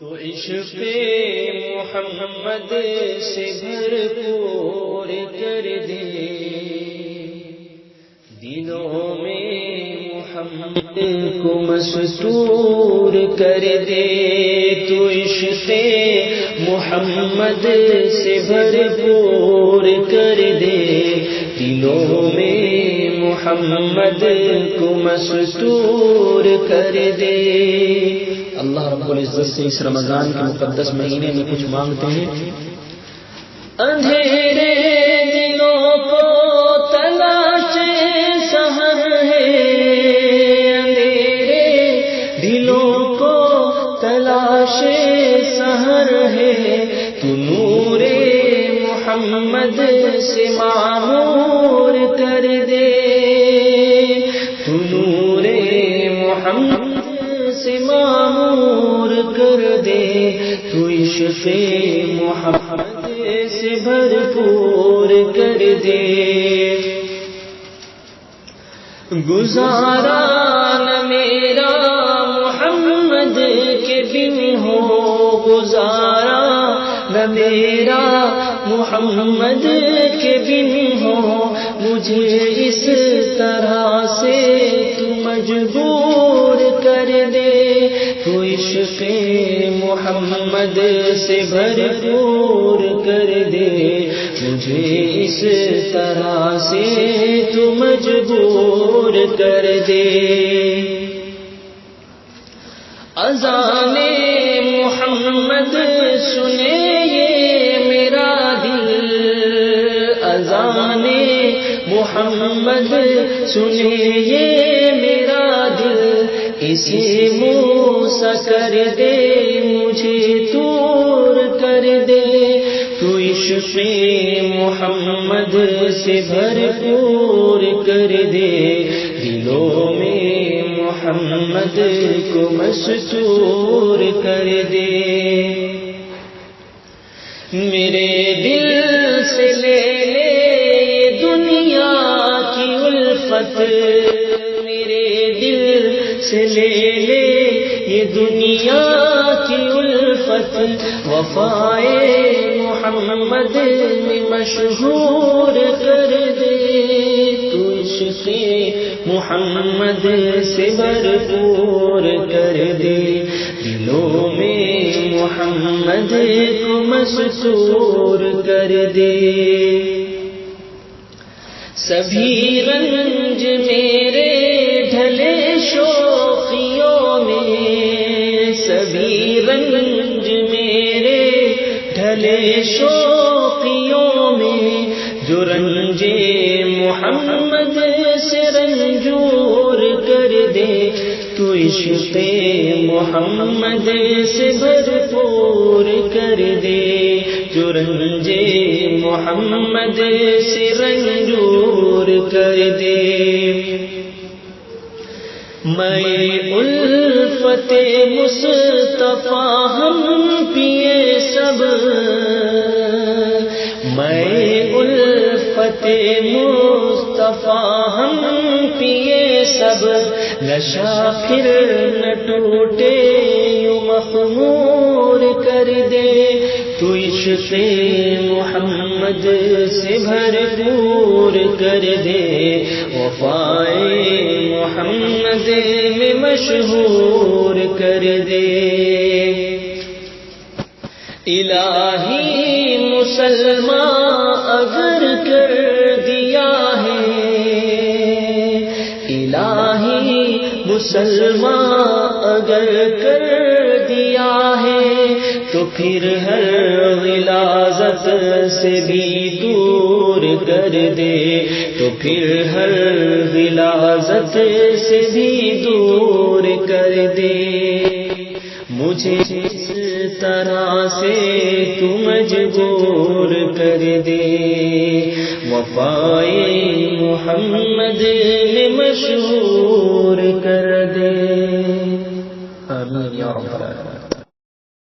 تو عشق محمد سے بھرپور کر دے، دلوں میں محمد کو مستور کر دے۔ تو عشق محمد سے بھرپور کر دے، دلوں میں محمد کو مستور کر دے۔ اللہ رب العزت سے اس رمضان کے مقدس مہینے میں کچھ مانگتے ہیں۔ اندھیرے دلوں کو تلاش سحر ہے، اندھیرے دلوں کو تلاش سحر ہے، تو نور محمد سے معمور کر دے، تو نور محمد سے معمور کر دے۔ تو عشق محمد سے بھرپور کر دے۔ گزارا نہ میرا محمد کے بن ہو، گزارا نہ میرا محمد کے بن ہو، مجھے اس طرح سے تو مجبور کر دے۔ تو عشق محمد سے بھرپور کر دے، مجھے اس طرح سے تو مجبور کر دے۔ اذان محمد سنے یہ میرا دل، اذان محمد سنے یہ میرا دل، اسے موسیٰ کر دے، مجھے طور کر دے۔ تو عشق محمد سے بھرپور کر دے، دلوں میں محمد کو مستور کر دے۔ میرے دل سے لے لے یہ دنیا کی الفت، میرے دل سے لے لے یہ دنیا کی الفت، وفائے محمد میں مشہور کر دے۔ تو عشق محمد سے بھرپور کر دے، دلوں میں محمد کو مستور کر دے۔ سبھی رنج میرے ڈھلے شوقیوں میں، سبھی رنج میرے ڈھلے شوقیوں میں، جو رنج محمد سے رنجور کر دے۔ تو عشق محمد سے بھرپور کر دے، جو رنج محمد سے رنجور کر دے۔ میں الفت مصطفیٰ ہم پیے سب، میں الفت مصطفیٰ ہم پیے سب، نشہ پھر نہ ٹوٹے یوں مخمور کر دے۔ تو عشق محمد سے بھرپور کر دے، وفائے محمد میں مشہور کر دے۔ الہی مسلمان اگر کر دیا ہے، الہی مسلمان اگر کر دیا ہے، تو پھر ہر غلاظت سے بھی دور کر دے، تو پھر ہر غلاظت سے بھی دور کر دے۔ مجھے اس طرح سے تو مجبور کر دے، وفائے محمد میں مشہور کر دے۔ آمین یا رب العالمین۔